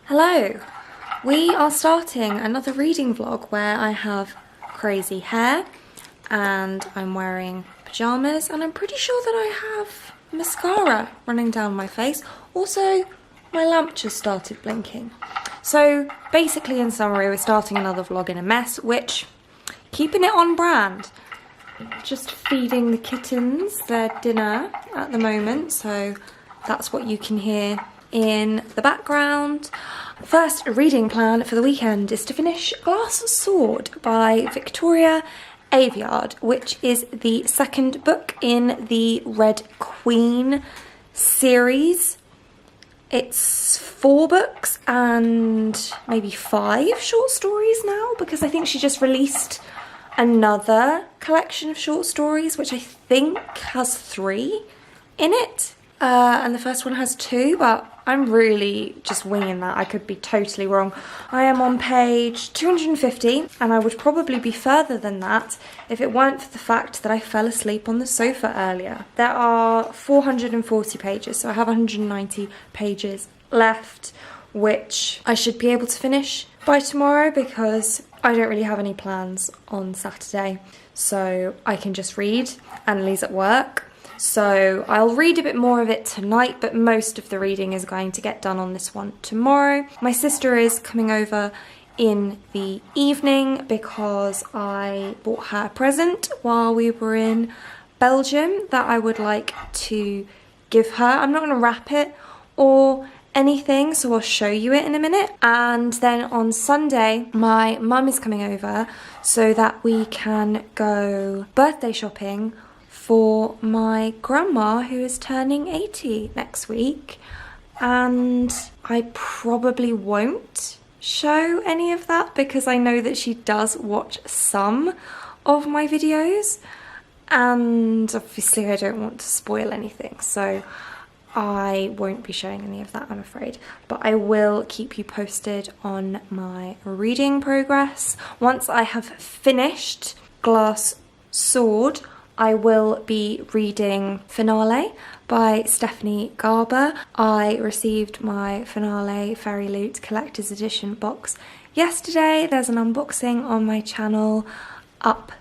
Hello! We are starting another reading vlog where I have crazy hair and I'm wearing pyjamas and I'm pretty sure that I have mascara running down my face. Also, my lamp just started blinking. So basically, in summary, we're starting another vlog in a mess, which, keeping it on brand. Just feeding the kittens their dinner at the moment, so that's what you can hear in the background. First reading plan for the weekend is to finish Glass Sword by Victoria Aveyard, which is the second book in the Red Queen series. It's 4 books and maybe 5 short stories now, because I think she just released another collection of short stories, which I think has 3 in it. And the first one has 2, but I'm really just winging that. I could be totally wrong. I am on page 250, and I would probably be further than that if it weren't for the fact that I fell asleep on the sofa earlier. There are 440 pages, so I have 190 pages left, which I should be able to finish by tomorrow because I don't really have any plans on Saturday. So I can just read. Annalie's at work. So I'll read a bit more of it tonight, but most of the reading is going to get done on this one tomorrow. My sister is coming over in the evening because I bought her a present while we were in Belgium that I would like to give her. I'm not going to wrap it or anything, so I'll show you it in a minute. And then on Sunday, my mum is coming over so that we can go birthday shopping for my grandma, who is turning 80 next week. And I probably won't show any of that because I know that she does watch some of my videos, and obviously I don't want to spoil anything, so I won't be showing any of that, I'm afraid. But I will keep you posted on my reading progress. Once I have finished Glass Sword, I will be reading Finale by Stephanie Garber. I received my Finale Fairy Loot Collector's Edition box yesterday. There's an unboxing on my channel up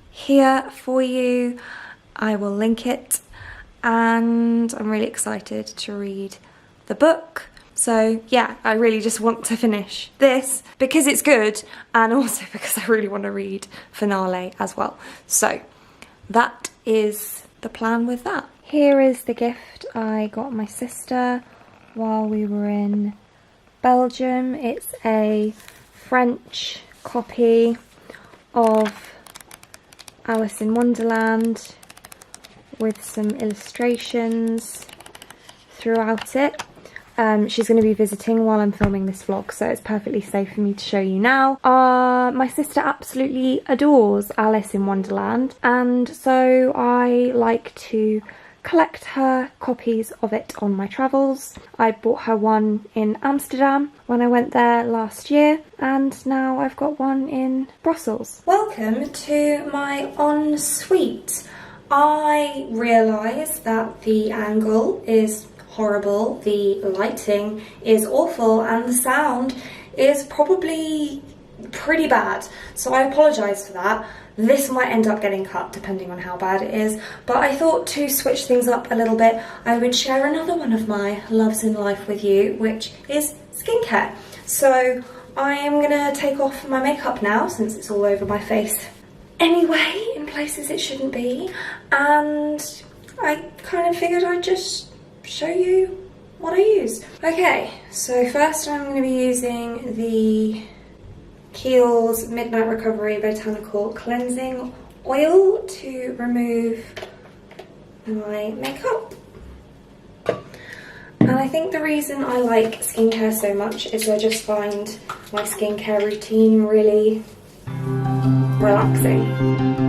here for you. I will link it, and I'm really excited to read the book. So yeah, I really just want to finish this because it's good, and also because I really want to read Finale as well. So that is the plan with that. Here is the gift I got my sister while we were in Belgium. It's a French copy of Alice in Wonderland with some illustrations throughout it. She's going to be visiting while I'm filming this vlog, so it's perfectly safe for me to show you now. My sister absolutely adores Alice in Wonderland, and so I like to collect her copies of it on my travels. I bought her one in Amsterdam when I went there last year, and now I've got one in Brussels. Welcome to my ensuite. I realise that the angle is horrible, the lighting is awful, and the sound is probably pretty bad, so I apologise for that. This might end up getting cut depending on how bad it is, but I thought to switch things up a little bit I would share another one of my loves in life with you, which is skincare. So I am gonna take off my makeup now since it's all over my face anyway in places it shouldn't be, and I kind of figured I'd just show you what I use. Okay, so first I'm going to be using the Kiehl's Midnight Recovery Botanical Cleansing Oil to remove my makeup. And I think the reason I like skincare so much is I just find my skincare routine really relaxing.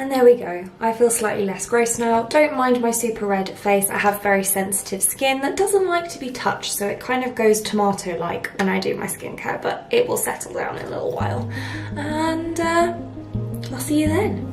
And there we go. I feel slightly less gross now. Don't mind my super red face. I have very sensitive skin that doesn't like to be touched, so it kind of goes tomato-like when I do my skincare, but it will settle down in a little while. And I'll see you then.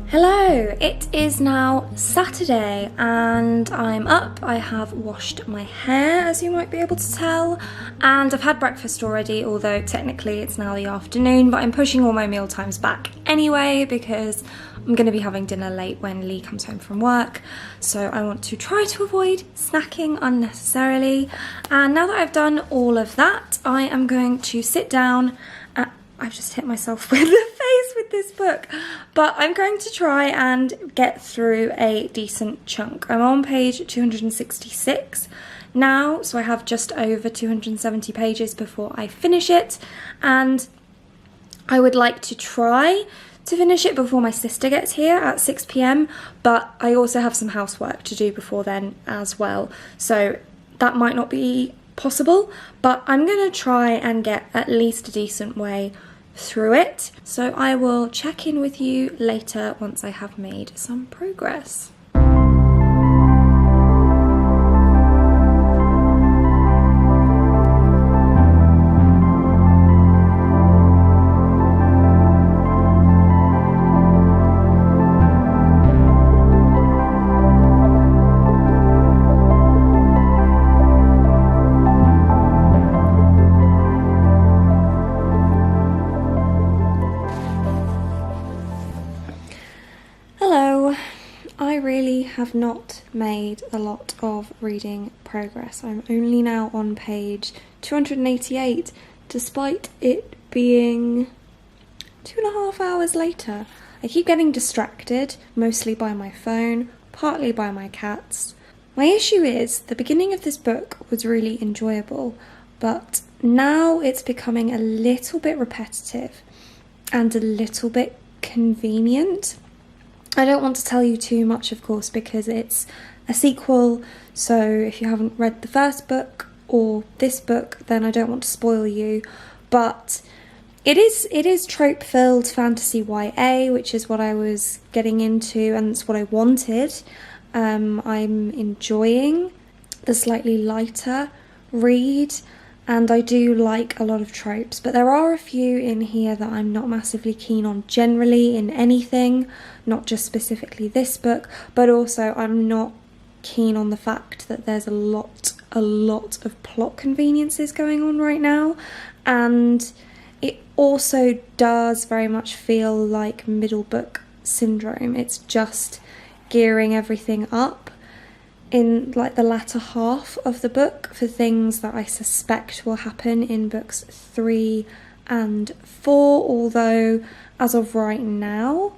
Hello, it is now Saturday and I'm up. I have washed my hair, as you might be able to tell, and I've had breakfast already, although technically it's now the afternoon, but I'm pushing all my meal times back anyway because I'm going to be having dinner late when Lee comes home from work, so I want to try to avoid snacking unnecessarily. And now that I've done all of that, I am going to sit down. I've just hit myself with the face with this book, but I'm going to try and get through a decent chunk. I'm on page 266 now, so I have just over 270 pages before I finish it, and I would like to try to finish it before my sister gets here at 6 p.m, but I also have some housework to do before then as well, so that might not be possible, but I'm going to try and get at least a decent way through it. So I will check in with you later once I have made some progress. Have not made a lot of reading progress. I'm only now on page 288 despite it being 2.5 hours later. I keep getting distracted, mostly by my phone, partly by my cats. My issue is the beginning of this book was really enjoyable, but now it's becoming a little bit repetitive and a little bit convenient. I don't want to tell you too much, of course, because it's a sequel, so if you haven't read the first book or this book, then I don't want to spoil you, but it is trope-filled fantasy YA, which is what I was getting into, and it's what I wanted. I'm enjoying the slightly lighter read, and I do like a lot of tropes, but there are a few in here that I'm not massively keen on generally in anything, not just specifically this book, but also I'm not keen on the fact that there's a lot of plot conveniences going on right now, and it also does very much feel like middle book syndrome. It's just gearing everything up in like the latter half of the book for things that I suspect will happen in books 3 and 4, although as of right now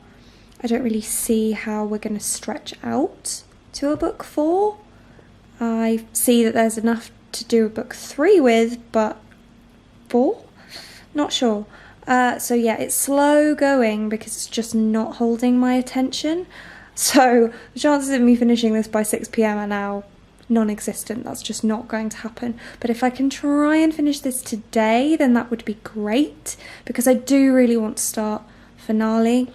I don't really see how we're going to stretch out to a book 4. I see that there's enough to do a book 3 with, but 4? Not sure. So yeah, it's slow going because it's just not holding my attention. So the chances of me finishing this by 6 p.m. are now non-existent. That's just not going to happen. But if I can try and finish this today, then that would be great, because I do really want to start finale,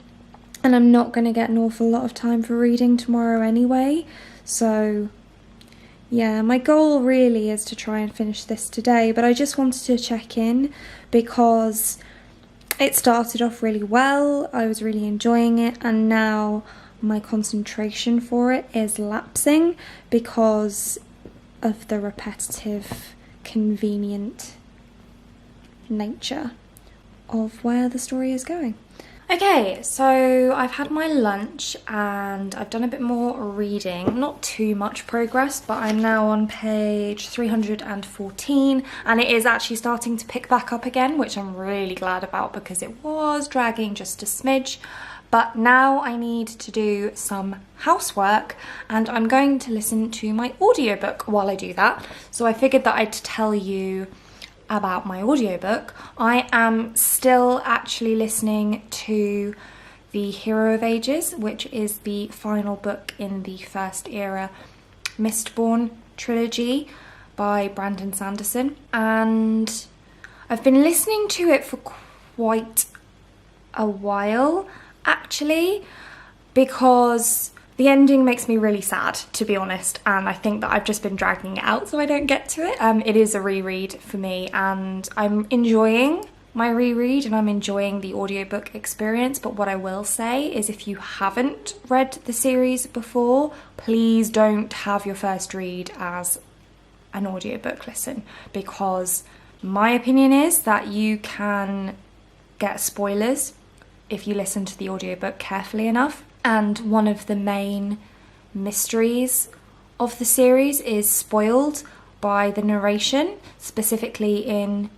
and I'm not going to get an awful lot of time for reading tomorrow anyway. So yeah, my goal really is to try and finish this today, but I just wanted to check in because it started off really well. I was really enjoying it, and now my concentration for it is lapsing because of the repetitive, convenient nature of where the story is going. Okay, so I've had my lunch and I've done a bit more reading. Not too much progress, but I'm now on page 314 and it is actually starting to pick back up again, which I'm really glad about because it was dragging just a smidge. But now I need to do some housework and I'm going to listen to my audiobook while I do that. So I figured that I'd tell you about my audiobook. I am still actually listening to The Hero of Ages, which is the final book in the First Era Mistborn trilogy by Brandon Sanderson. And I've been listening to it for quite a while, actually, because the ending makes me really sad, to be honest, and I think that I've just been dragging it out so I don't get to it. It is a reread for me and I'm enjoying my reread and I'm enjoying the audiobook experience, but what I will say is if you haven't read the series before, please don't have your first read as an audiobook listen, because my opinion is that you can get spoilers if you listen to the audiobook carefully enough. And one of the main mysteries of the series is spoiled by the narration, specifically in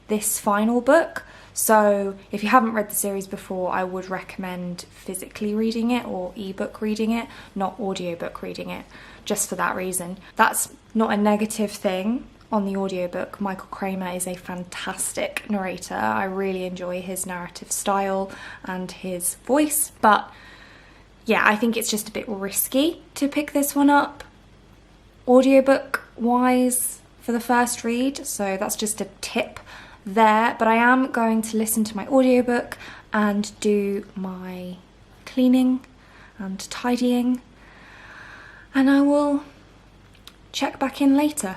this final book. So if you haven't read the series before, I would recommend physically reading it or ebook reading it, not audiobook reading it, just for that reason. That's not a negative thing on the audiobook. Michael Kramer is a fantastic narrator. I really enjoy his narrative style and his voice, but yeah, I think it's just a bit risky to pick this one up audiobook wise for the first read, so that's just a tip there. But I am going to listen to my audiobook and do my cleaning and tidying, and I will check back in later.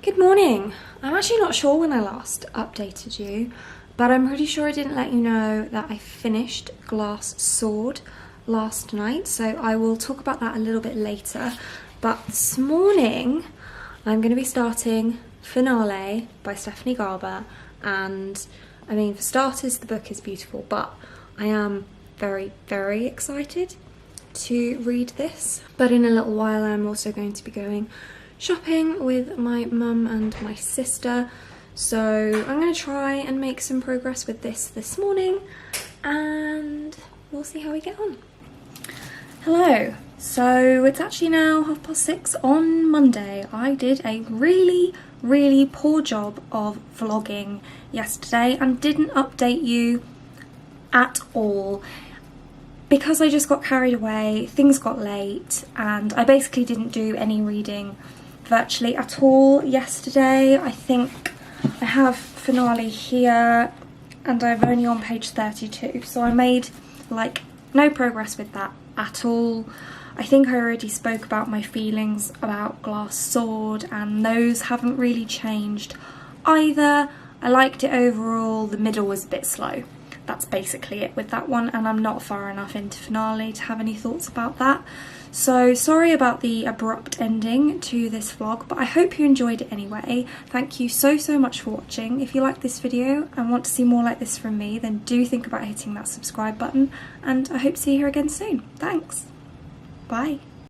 Good morning. I'm actually not sure when I last updated you, but I'm pretty sure I didn't let you know that I finished Glass Sword last night, so I will talk about that a little bit later. But this morning I'm going to be starting Finale by Stephanie Garber, and I mean, for starters, the book is beautiful, but I am very, very excited to read this. But in a little while I'm also going to be going shopping with my mum and my sister, so I'm going to try and make some progress with this morning and we'll see how we get on. Hello, so it's actually now 6:30 on Monday. I did a really poor job of vlogging yesterday and didn't update you at all because I just got carried away, things got late, and I basically didn't do any reading virtually at all yesterday. I think I have Finale here and I'm only on page 32, so I made like no progress with that at all. I think I already spoke about my feelings about Glass Sword and those haven't really changed either. I liked it overall, the middle was a bit slow. that's basically it with that one, and I'm not far enough into finale to have any thoughts about that. So sorry about the abrupt ending to this vlog, but I hope you enjoyed it anyway. Thank you so much for watching. If you like this video and want to see more like this from me, then do think about hitting that subscribe button, and I hope to see you here again soon. Thanks. Bye.